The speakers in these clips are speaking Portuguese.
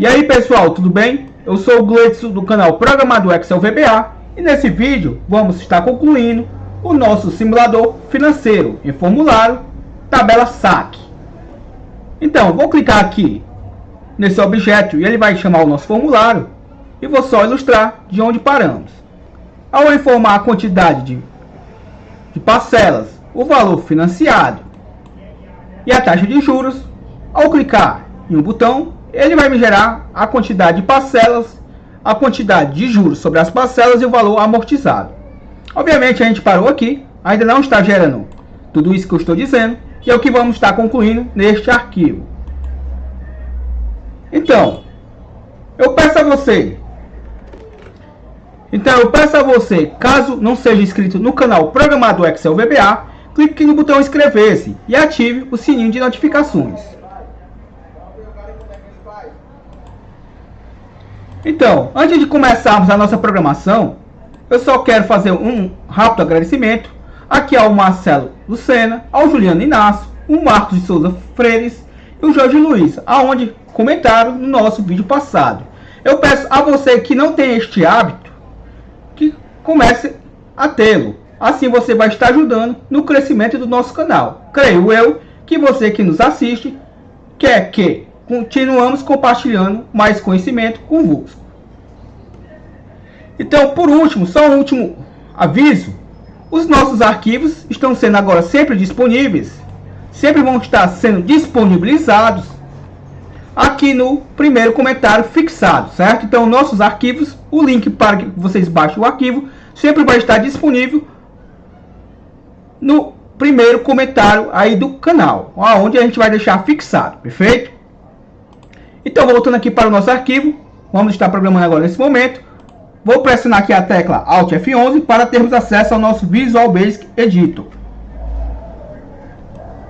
E aí pessoal, tudo bem? Eu sou o Gleidson do canal Programador Excel VBA e nesse vídeo vamos estar concluindo o nosso simulador financeiro em formulário tabela saque. Então vou clicar aqui nesse objeto e ele vai chamar o nosso formulário e vou só ilustrar de onde paramos. Ao informar a quantidade de parcelas, o valor financiado e a taxa de juros, ao clicar em um botão, ele vai me gerar a quantidade de parcelas, a quantidade de juros sobre as parcelas e o valor amortizado. Obviamente a gente parou aqui, ainda não está gerando tudo isso que eu estou dizendo, e é o que vamos estar concluindo neste arquivo. Então, eu peço a você, caso não seja inscrito no canal Programador Excel VBA, clique no botão inscrever-se e ative o sininho de notificações. Então, antes de começarmos a nossa programação, eu só quero fazer um rápido agradecimento aqui ao Marcelo Lucena, ao Juliano Inácio, o Marcos de Souza Freires e o Jorge Luiz, aonde comentaram no nosso vídeo passado. Eu peço a você que não tem este hábito, que comece a tê-lo. Assim você vai estar ajudando no crescimento do nosso canal. Creio eu que você que nos assiste quer que continuamos compartilhando mais conhecimento convosco. Então, por último, só um último aviso. Os nossos arquivos estão sendo agora sempre disponíveis. Sempre vão estar sendo disponibilizados aqui no primeiro comentário fixado, certo? Então, nossos arquivos, o link para que vocês baixem o arquivo, sempre vai estar disponível no primeiro comentário aí do canal, onde a gente vai deixar fixado, perfeito? Então, voltando aqui para o nosso arquivo, vamos estar programando agora nesse momento. Vou pressionar aqui a tecla Alt F11 para termos acesso ao nosso Visual Basic Editor.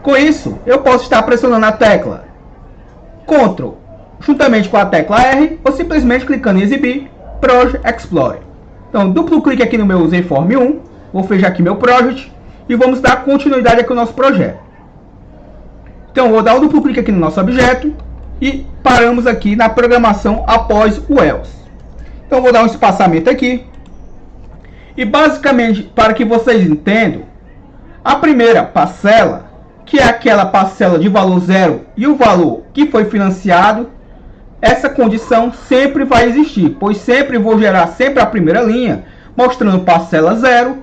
Com isso, eu posso estar pressionando a tecla Ctrl juntamente com a tecla R ou simplesmente clicando em Exibir Project Explorer. Então, duplo clique aqui no meu ZForm 1, vou fechar aqui meu Project e vamos dar continuidade aqui ao nosso projeto. Então, vou dar um duplo clique aqui no nosso objeto e paramos aqui na programação após o else. Então vou dar um espaçamento aqui. E basicamente, para que vocês entendam, a primeira parcela, que é aquela parcela de valor zero e o valor que foi financiado, essa condição sempre vai existir, pois sempre vou gerar sempre a primeira linha, mostrando parcela zero,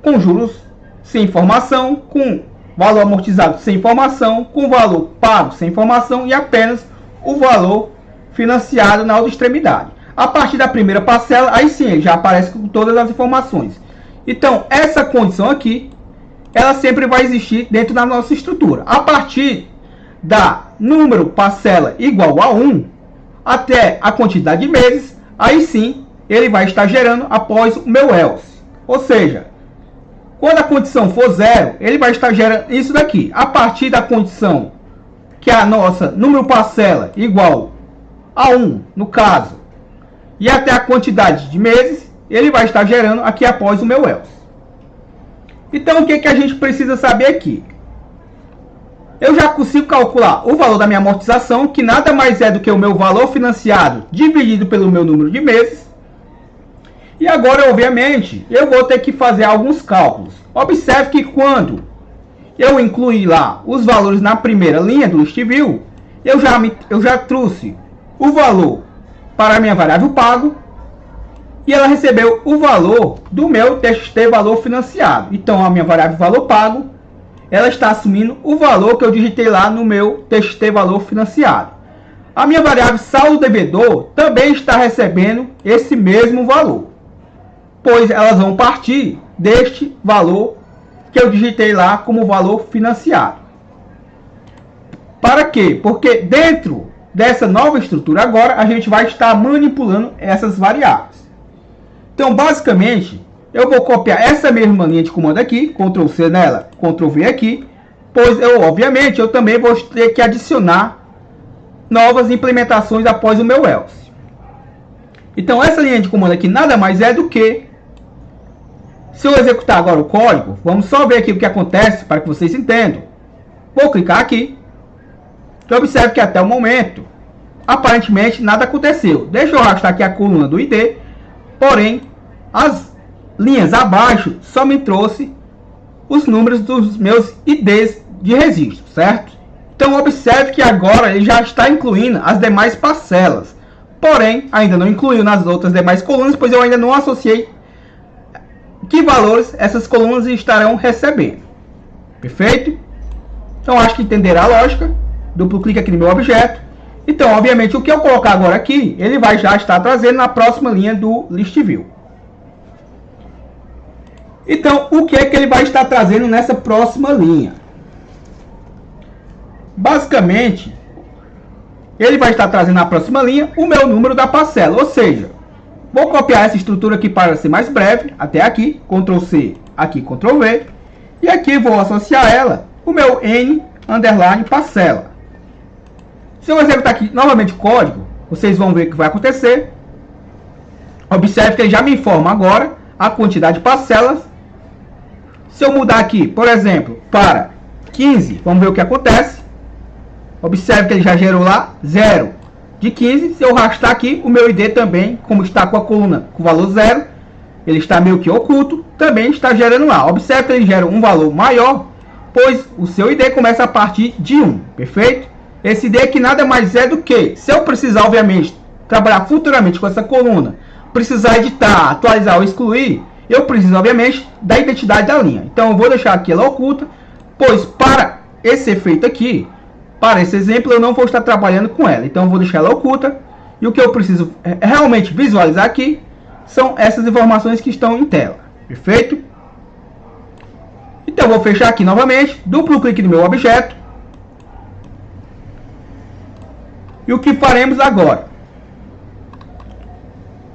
com juros sem informação, com valor amortizado sem informação, com valor pago sem informação e apenas o valor financiado na outra extremidade. A partir da primeira parcela, aí sim, ele já aparece com todas as informações. Então, essa condição aqui, ela sempre vai existir dentro da nossa estrutura. A partir da número parcela igual a 1, até a quantidade de meses, aí sim, ele vai estar gerando após o meu else. Ou seja, quando a condição for zero, ele vai estar gerando isso daqui. A partir da condição que a nossa número parcela igual a 1, no caso, e até a quantidade de meses, ele vai estar gerando aqui após o meu else. Então, o que a gente precisa saber aqui? Eu já consigo calcular o valor da minha amortização, que nada mais é do que o meu valor financiado dividido pelo meu número de meses. E agora, obviamente, eu vou ter que fazer alguns cálculos. Observe que quando eu incluí lá os valores na primeira linha do list view, eu já trouxe o valor para a minha variável pago e ela recebeu o valor do meu TXT valor financiado. Então a minha variável valor pago, ela está assumindo o valor que eu digitei lá no meu TXT valor financiado. A minha variável saldo devedor também está recebendo esse mesmo valor, pois elas vão partir deste valor que eu digitei lá como valor financiado. Para quê? Porque dentro dessa nova estrutura agora, a gente vai estar manipulando essas variáveis. Então, basicamente, eu vou copiar essa mesma linha de comando aqui, Ctrl C nela, Ctrl V aqui, pois obviamente, eu também vou ter que adicionar novas implementações após o meu else. Então, essa linha de comando aqui nada mais é do que, se eu executar agora o código, vamos só ver aqui o que acontece para que vocês entendam. Vou clicar aqui. Observe que até o momento aparentemente nada aconteceu. Deixa eu arrastar aqui a coluna do ID, porém as linhas abaixo só me trouxe os números dos meus IDs de registro, certo? Então observe que agora ele já está incluindo as demais parcelas, porém ainda não incluiu nas outras demais colunas, pois eu ainda não associei que valores essas colunas estarão recebendo. Perfeito? Então acho que entenderá a lógica. Duplo clique aqui no meu objeto. Então, obviamente, o que eu colocar agora aqui, ele vai já estar trazendo na próxima linha do List View. Então, o que é que ele vai estar trazendo nessa próxima linha? Basicamente, ele vai estar trazendo na próxima linha o meu número da parcela. Ou seja, vou copiar essa estrutura aqui para ser mais breve, até aqui, Ctrl C, aqui Ctrl V. E aqui vou associar ela, o meu N underline parcela. Se eu executar aqui novamente o código, vocês vão ver o que vai acontecer. Observe que ele já me informa agora a quantidade de parcelas. Se eu mudar aqui, por exemplo, para 15, vamos ver o que acontece. Observe que ele já gerou lá 0 de 15. Se eu arrastar aqui, o meu ID também, como está com a coluna com o valor 0, ele está meio que oculto, também está gerando lá. Observe que ele gera um valor maior, pois o seu ID começa a partir de 1, perfeito? Esse ID aqui nada mais é do que, se eu precisar, obviamente, trabalhar futuramente com essa coluna, precisar editar, atualizar ou excluir, eu preciso, obviamente, da identidade da linha. Então, eu vou deixar aqui ela oculta, pois para esse efeito aqui, para esse exemplo, eu não vou estar trabalhando com ela. Então, eu vou deixar ela oculta. E o que eu preciso realmente visualizar aqui são essas informações que estão em tela. Perfeito? Então, eu vou fechar aqui novamente, duplo clique no meu objeto. E o que faremos agora?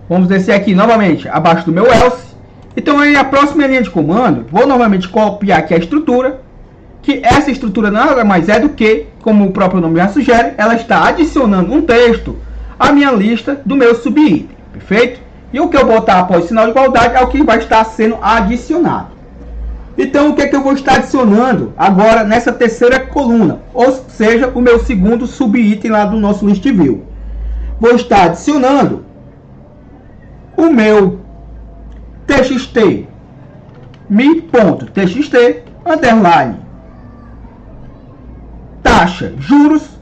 Vamos descer aqui novamente abaixo do meu else. Então, em a próxima linha de comando, vou novamente copiar aqui a estrutura. Que essa estrutura nada mais é do que, como o próprio nome já sugere, ela está adicionando um texto à minha lista do meu subitem. Perfeito? E o que eu botar após o sinal de igualdade é o que vai estar sendo adicionado. Então, o que é que eu vou estar adicionando agora nessa terceira coluna? Ou seja, o meu segundo subitem lá do nosso List View. Vou estar adicionando o meu txt mi.txt underline taxa juros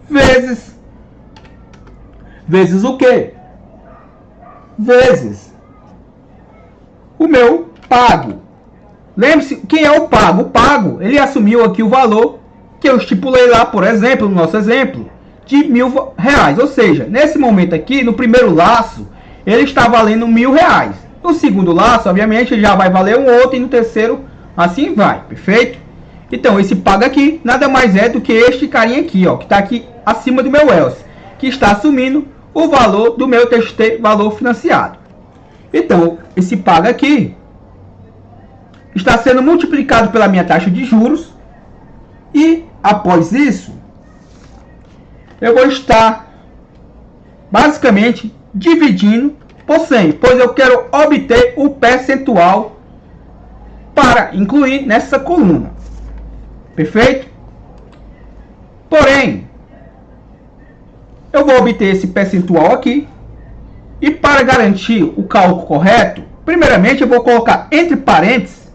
vezes o quê? Vezes o meu pago. Lembre-se, quem é o pago? O pago, ele assumiu aqui o valor que eu estipulei lá, por exemplo, no nosso exemplo, de R$1.000. Ou seja, nesse momento aqui, no primeiro laço, ele está valendo R$1.000. No segundo laço, obviamente, ele já vai valer um outro, e no terceiro, assim vai, perfeito? Então, esse pago aqui, nada mais é do que este carinha aqui, ó, que está aqui acima do meu else, que está assumindo o valor do meu TXT, valor financiado. Então, esse pago aqui está sendo multiplicado pela minha taxa de juros. E, após isso, eu vou estar, basicamente, dividindo por 100. Pois eu quero obter o percentual para incluir nessa coluna. Perfeito? Porém, eu vou obter esse percentual aqui. E para garantir o cálculo correto, primeiramente eu vou colocar entre parênteses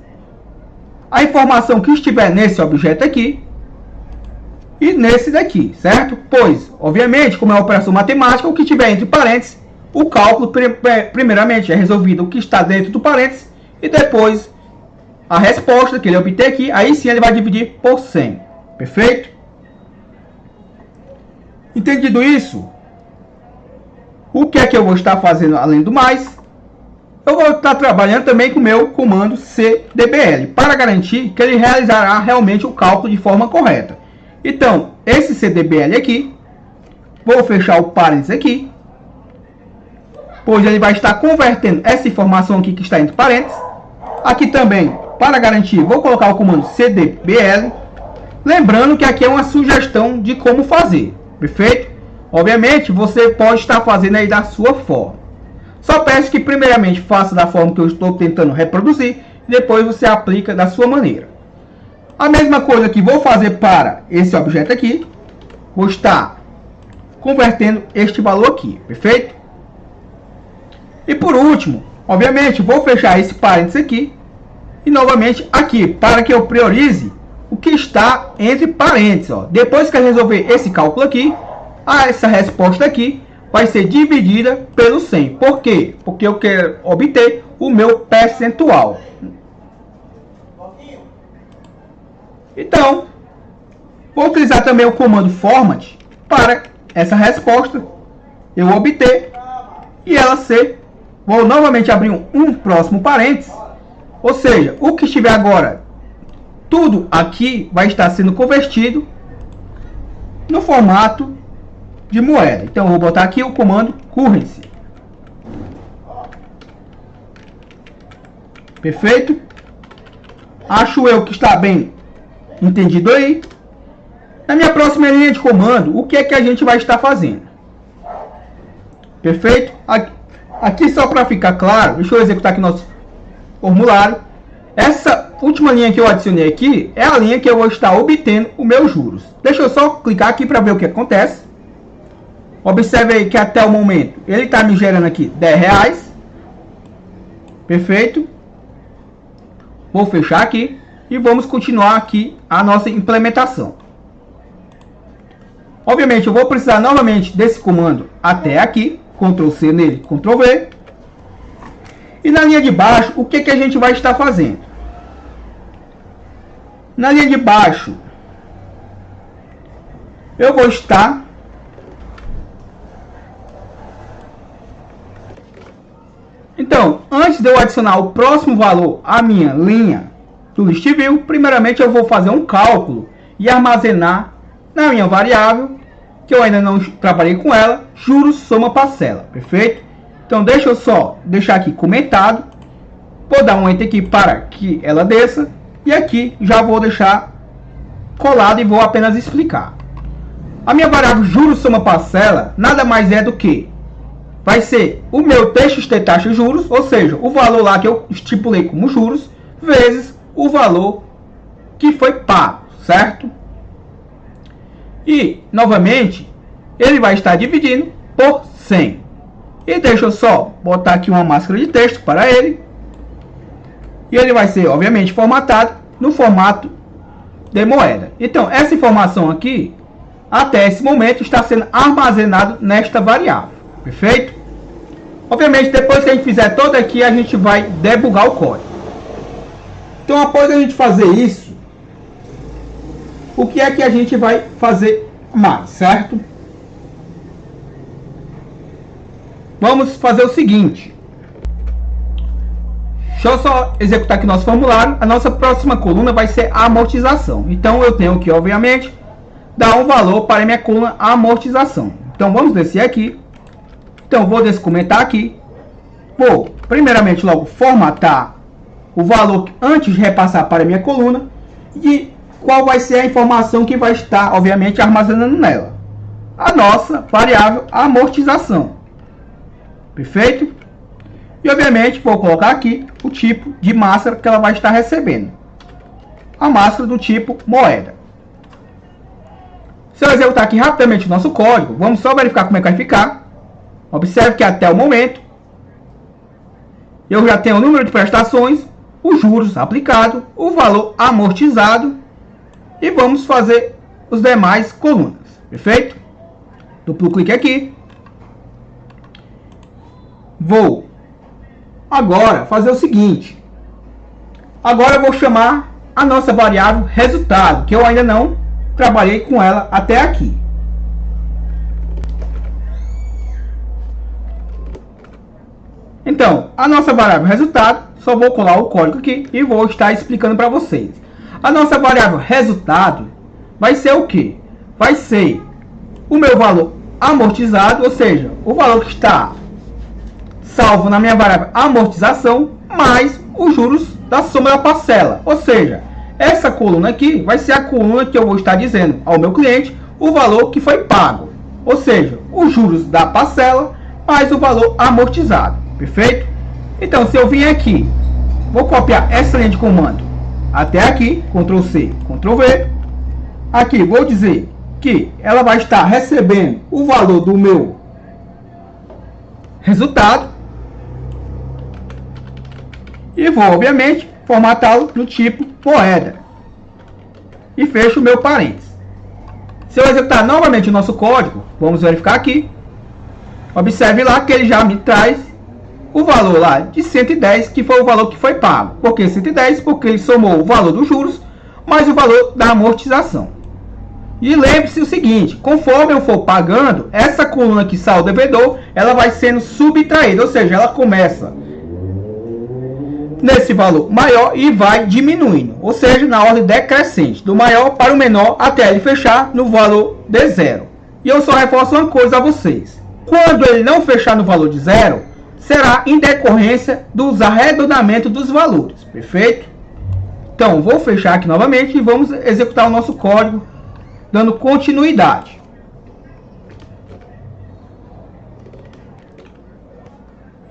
a informação que estiver nesse objeto aqui e nesse daqui, certo? Pois, obviamente, como é uma operação matemática, o que tiver entre parênteses, o cálculo primeiramente é resolvido o que está dentro do parênteses e depois a resposta que ele obter aqui, aí sim ele vai dividir por 100. Perfeito? Entendido isso? O que é que eu vou estar fazendo além do mais? Eu vou estar trabalhando também com o meu comando cdbl, para garantir que ele realizará realmente o cálculo de forma correta. Então, esse cdbl aqui, vou fechar o parênteses aqui, pois ele vai estar convertendo essa informação aqui que está entre parênteses. Aqui também, para garantir, vou colocar o comando cdbl, lembrando que aqui é uma sugestão de como fazer, perfeito? Obviamente, você pode estar fazendo aí da sua forma. Só peço que primeiramente faça da forma que eu estou tentando reproduzir, e depois você aplica da sua maneira. A mesma coisa que vou fazer para esse objeto aqui. vou estar convertendo este valor aqui, perfeito? E por último, obviamente, vou fechar esse parênteses aqui e novamente aqui, para que eu priorize o que está entre parênteses. Ó. Depois que eu resolver esse cálculo aqui, essa resposta aqui vai ser dividida pelo 100. Por quê? Porque eu quero obter o meu percentual. Então, vou utilizar também o comando format para essa resposta eu obter e ela ser. Vou novamente abrir um próximo parênteses. Ou seja, o que estiver agora, tudo aqui vai estar sendo convertido no formato de moeda. Então, eu vou botar aqui o comando currency. Perfeito? Acho eu que está bem entendido aí. Na minha próxima linha de comando, o que é que a gente vai estar fazendo? Perfeito? Aqui só para ficar claro, deixa eu executar aqui nosso formulário. Essa última linha que eu adicionei aqui é a linha que eu vou estar obtendo os meus juros. Deixa eu só clicar aqui para ver o que acontece. Observe aí que até o momento ele está me gerando aqui R$10. Perfeito. Vou fechar aqui e vamos continuar aqui a nossa implementação. Obviamente eu vou precisar novamente desse comando até aqui. Ctrl C nele, Ctrl V. E na linha de baixo, o que a gente vai estar fazendo? Na linha de baixo, eu vou estar então, antes de eu adicionar o próximo valor à minha linha do list view, primeiramente eu vou fazer um cálculo e armazenar na minha variável, que eu ainda não trabalhei com ela, juros soma parcela, perfeito? Então deixa eu só deixar aqui comentado, vou dar um enter aqui para que ela desça, e aqui já vou deixar colado e vou apenas explicar. A minha variável juros soma parcela nada mais é do que vai ser o meu TXT taxa juros, ou seja, o valor lá que eu estipulei como juros, vezes o valor que foi pago, certo? E, novamente, ele vai estar dividindo por 100. E deixa eu só botar aqui uma máscara de texto para ele. E ele vai ser, obviamente, formatado no formato de moeda. Então, essa informação aqui, até esse momento, está sendo armazenado nesta variável. Perfeito? Obviamente, depois que a gente fizer todo aqui, a gente vai debugar o código. Então, após a gente fazer isso, o que é que a gente vai fazer mais, certo? Vamos fazer o seguinte. Deixa eu só executar aqui nosso formulário. A nossa próxima coluna vai ser a amortização. Então, eu tenho que, obviamente, dar um valor para a minha coluna amortização. Então, vamos descer aqui. Então, vou descomentar aqui. Vou, primeiramente, logo formatar o valor antes de repassar para a minha coluna. E qual vai ser a informação que vai estar, obviamente, armazenando nela? A nossa variável amortização. Perfeito? E, obviamente, vou colocar aqui o tipo de máscara que ela vai estar recebendo. A máscara do tipo moeda. Se eu executar aqui rapidamente o nosso código, vamos só verificar como é que vai ficar. Observe que até o momento, eu já tenho o número de prestações, os juros aplicados, o valor amortizado. E vamos fazer os demais colunas. Perfeito? Duplo clique aqui. Vou agora fazer o seguinte. Agora eu vou chamar a nossa variável resultado, que eu ainda não trabalhei com ela até aqui. Então, a nossa variável resultado, só vou colar o código aqui e vou estar explicando para vocês. A nossa variável resultado vai ser o que? Vai ser o meu valor amortizado, ou seja, o valor que está salvo na minha variável amortização, mais os juros da soma da parcela. Ou seja, essa coluna aqui vai ser a coluna que eu vou estar dizendo ao meu cliente o valor que foi pago. Ou seja, os juros da parcela mais o valor amortizado. Perfeito? Então, se eu vim aqui, vou copiar essa linha de comando até aqui, Ctrl C, Ctrl V. Aqui vou dizer que ela vai estar recebendo o valor do meu resultado e vou, obviamente, formatá-lo no tipo moeda e fecho o meu parênteses. Se eu executar novamente o nosso código, vamos verificar aqui, observe lá que ele já me traz o valor lá de 110, que foi o valor que foi pago. Por que 110? Porque ele somou o valor dos juros mais o valor da amortização. E lembre-se o seguinte, conforme eu for pagando, essa coluna aqui, saldo devedor, ela vai sendo subtraída, ou seja, ela começa nesse valor maior e vai diminuindo, ou seja, na ordem decrescente, do maior para o menor, até ele fechar no valor de zero. E eu só reforço uma coisa a vocês, quando ele não fechar no valor de zero, será em decorrência dos arredondamentos dos valores, perfeito? Então, vou fechar aqui novamente e vamos executar o nosso código, dando continuidade.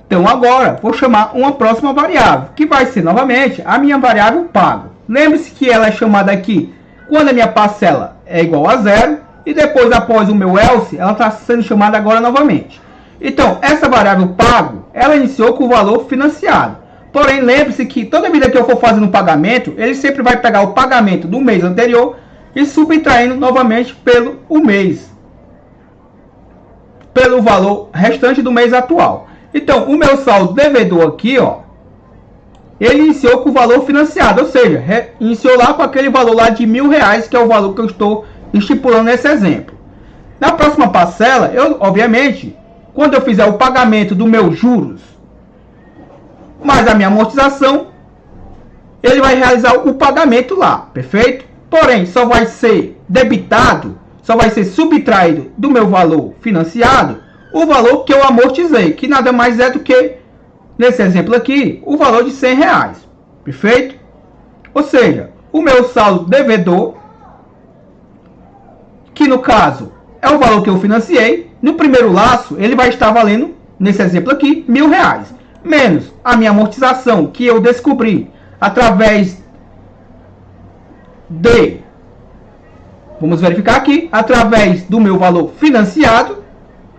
Então agora vou chamar uma próxima variável, que vai ser novamente a minha variável pago. Lembre-se que ela é chamada aqui quando a minha parcela é igual a zero, e depois após o meu else, ela está sendo chamada agora novamente. Então essa variável pago, ela iniciou com o valor financiado. Porém lembre-se que toda vida que eu for fazendo um pagamento, ele sempre vai pegar o pagamento do mês anterior e subtraindo novamente pelo valor restante do mês atual. Então, o meu saldo devedor aqui, ó, ele iniciou com o valor financiado, ou seja, iniciou lá com aquele valor lá de R$1.000, que é o valor que eu estou estipulando nesse exemplo. Na próxima parcela, eu, obviamente, quando eu fizer o pagamento dos meus juros, mais a minha amortização, ele vai realizar o pagamento lá, perfeito? Porém, só vai ser debitado, só vai ser subtraído do meu valor financiado o valor que eu amortizei, que nada mais é do que, nesse exemplo aqui, o valor de R$100, perfeito? Ou seja, o meu saldo devedor, que no caso é o valor que eu financiei, no primeiro laço ele vai estar valendo, nesse exemplo aqui, R$1.000, menos a minha amortização que eu descobri através de, vamos verificar aqui, através do meu valor financiado,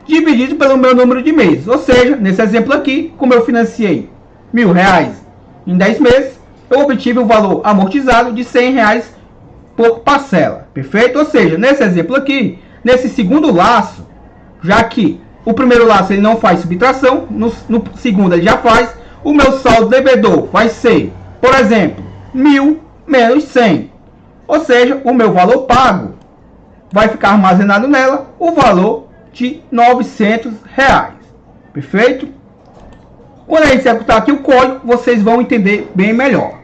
dividido pelo meu número de meses. Ou seja, nesse exemplo aqui, como eu financiei R$1.000 em 10 meses, eu obtive o valor amortizado de R$100 por parcela. Perfeito? Ou seja, nesse exemplo aqui, nesse segundo laço, já que o primeiro laço ele não faz subtração, no segundo ele já faz, o meu saldo devedor vai ser, por exemplo, 1.000 menos 100. Ou seja, o meu valor pago vai ficar armazenado nela o valor de R$900. Perfeito? Quando a gente executar aqui o código, vocês vão entender bem melhor.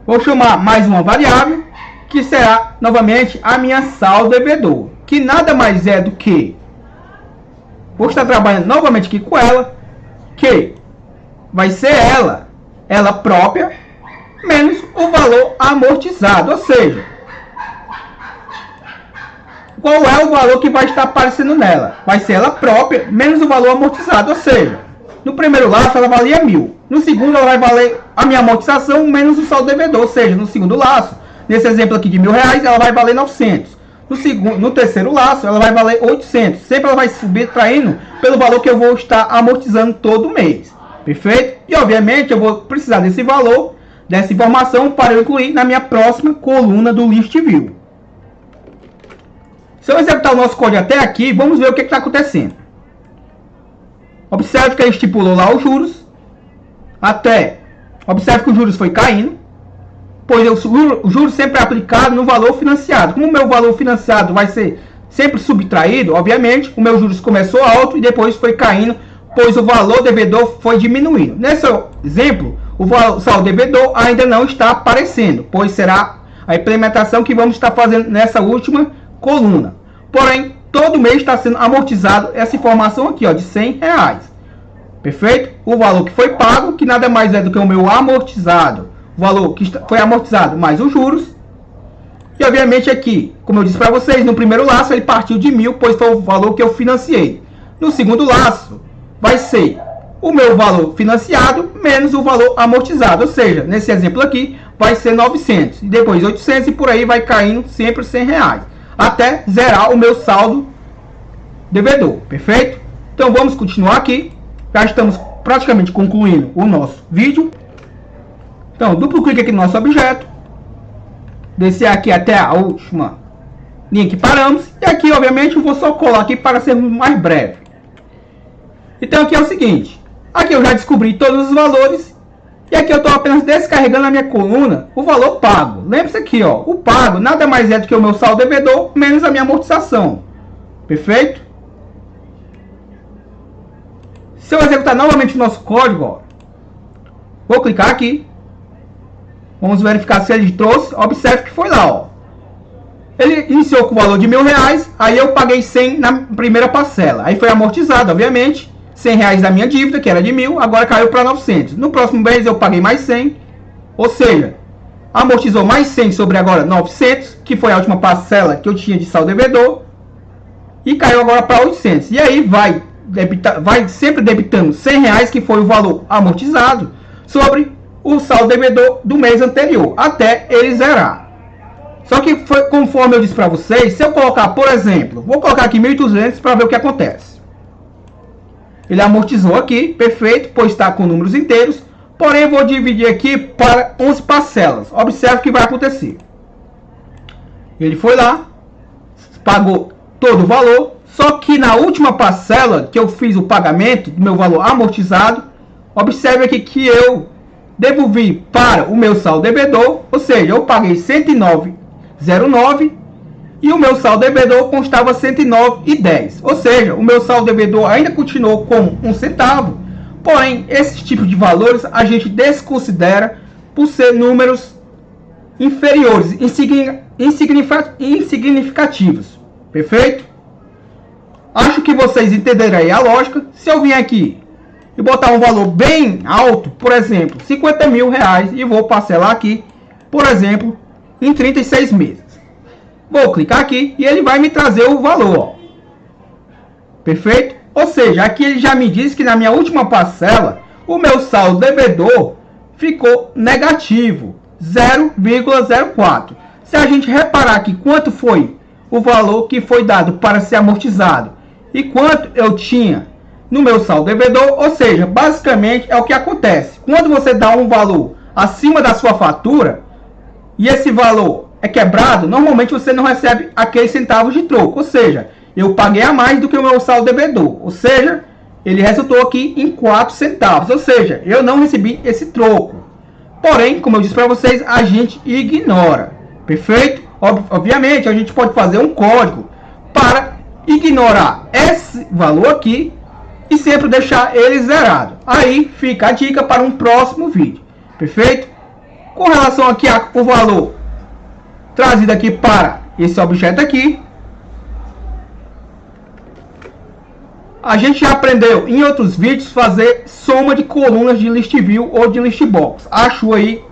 Vou chamar mais uma variável, que será novamente a minha saldo devedor, que nada mais é do que, vou estar trabalhando novamente aqui com ela, que vai ser ela própria, menos o valor amortizado, ou seja, qual é o valor que vai estar aparecendo nela? Vai ser ela própria, menos o valor amortizado, ou seja, no primeiro laço ela valia 1.000, no segundo ela vai valer a minha amortização menos o saldo devedor, ou seja, no segundo laço, nesse exemplo aqui de R$1.000, ela vai valer 900. No terceiro laço ela vai valer 800, sempre ela vai subtraindo pelo valor que eu vou estar amortizando todo mês, perfeito? E obviamente eu vou precisar desse valor, dessa informação, para eu incluir na minha próxima coluna do list view. Se eu executar o nosso código até aqui, vamos ver o que está acontecendo. Observe que ele estipulou lá os juros. Observe que os juros foi caindo. Pois o juros sempre é aplicado no valor financiado. Como o meu valor financiado vai ser sempre subtraído, obviamente, o meu juros começou alto e depois foi caindo, pois o valor devedor foi diminuindo. Nesse exemplo, o saldo devedor ainda não está aparecendo, pois será a implementação que vamos estar fazendo nessa última coluna. Porém, todo mês está sendo amortizado essa informação aqui, ó, de R$100. Perfeito? O valor que foi pago, que nada mais é do que o meu amortizado, o valor que foi amortizado mais os juros. E obviamente aqui, como eu disse para vocês, no primeiro laço ele partiu de 1.000, pois foi o valor que eu financiei. No segundo laço vai ser o meu valor financiado menos o valor amortizado, ou seja, nesse exemplo aqui vai ser 900, e depois 800 e por aí vai caindo sempre R$100, até zerar o meu saldo devedor, perfeito? Então vamos continuar aqui, já estamos praticamente concluindo o nosso vídeo. Então duplo clique aqui no nosso objeto, descer aqui até a última linha que paramos, e aqui obviamente eu vou só colar aqui para ser mais breve. Então aqui é o seguinte, aqui eu já descobri todos os valores, e aqui eu estou apenas descarregando na minha coluna o valor pago. Lembre-se aqui, ó, o pago nada mais é do que o meu saldo devedor menos a minha amortização, perfeito? Se eu executar novamente o nosso código, ó, vou clicar aqui, vamos verificar se ele trouxe, observe que foi lá, ó. Ele iniciou com o valor de R$1.000, aí eu paguei 100 na primeira parcela, aí foi amortizado, obviamente, R$100 da minha dívida, que era de 1.000, agora caiu para 900. No próximo mês eu paguei mais 100, ou seja, amortizou mais 100 sobre agora 900, que foi a última parcela que eu tinha de saldo devedor, e caiu agora para 800. E aí vai sempre debitando R$100, que foi o valor amortizado, sobre o saldo devedor do mês anterior, até ele zerar. Só que foi conforme eu disse para vocês, se eu colocar, por exemplo, vou colocar aqui 1.200 para ver o que acontece. Ele amortizou aqui, perfeito, pois está com números inteiros, porém eu vou dividir aqui para 11 parcelas. Observe o que vai acontecer. Ele foi lá, pagou todo o valor, só que na última parcela que eu fiz o pagamento do meu valor amortizado, observe aqui que eu devolvi para o meu saldo devedor, ou seja, eu paguei R$109,09 e o meu saldo devedor constava R$109,10. Ou seja, o meu saldo devedor ainda continuou com R$1, porém, esse tipo de valores a gente desconsidera por ser números inferiores, insignificativos. Perfeito? Acho que vocês entenderam aí a lógica. Se eu vim aqui e botar um valor bem alto, por exemplo, R$50.000, e vou parcelar aqui, por exemplo, em 36 meses. Vou clicar aqui e ele vai me trazer o valor, ó. Perfeito? Ou seja, aqui ele já me diz que na minha última parcela o meu saldo devedor ficou negativo, 0,04. Se a gente reparar aqui quanto foi o valor que foi dado para ser amortizado e quanto eu tinha no meu saldo devedor, ou seja, basicamente é o que acontece. Quando você dá um valor acima da sua fatura e esse valor é quebrado, normalmente você não recebe aqueles centavos de troco, ou seja, eu paguei a mais do que o meu saldo devedor, ou seja, ele resultou aqui em 4 centavos, ou seja, eu não recebi esse troco. Porém, como eu disse para vocês, a gente ignora, perfeito? Obviamente, a gente pode fazer um código para ignorar esse valor aqui e sempre deixar ele zerado. Aí fica a dica para um próximo vídeo, perfeito? Com relação aqui ao valor trazido aqui para esse objeto aqui, a gente já aprendeu em outros vídeos fazer soma de colunas de list view ou de list box. Acho aí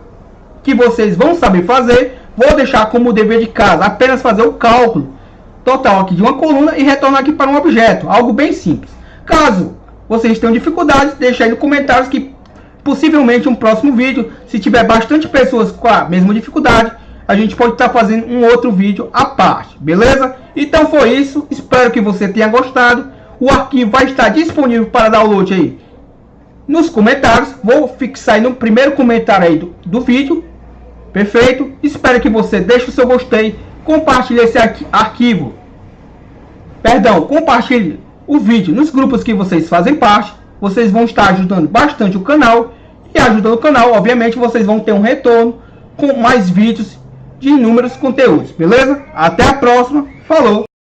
que vocês vão saber fazer. Vou deixar como dever de casa apenas fazer o cálculo total aqui de uma coluna e retornar aqui para um objeto, algo bem simples. Caso vocês tenham dificuldades, deixa aí nos comentários que possivelmente um próximo vídeo, se tiver bastante pessoas com a mesma dificuldade, a gente pode estar fazendo um outro vídeo à parte, beleza? Então foi isso, espero que você tenha gostado. O arquivo vai estar disponível para download aí nos comentários. Vou fixar aí no primeiro comentário aí do vídeo. Perfeito? Espero que você deixe o seu gostei, compartilhe esse arquivo. Compartilhe o vídeo nos grupos que vocês fazem parte. Vocês vão estar ajudando bastante o canal. E ajudando o canal, obviamente, vocês vão ter um retorno com mais vídeos de inúmeros conteúdos. Beleza? Até a próxima. Falou!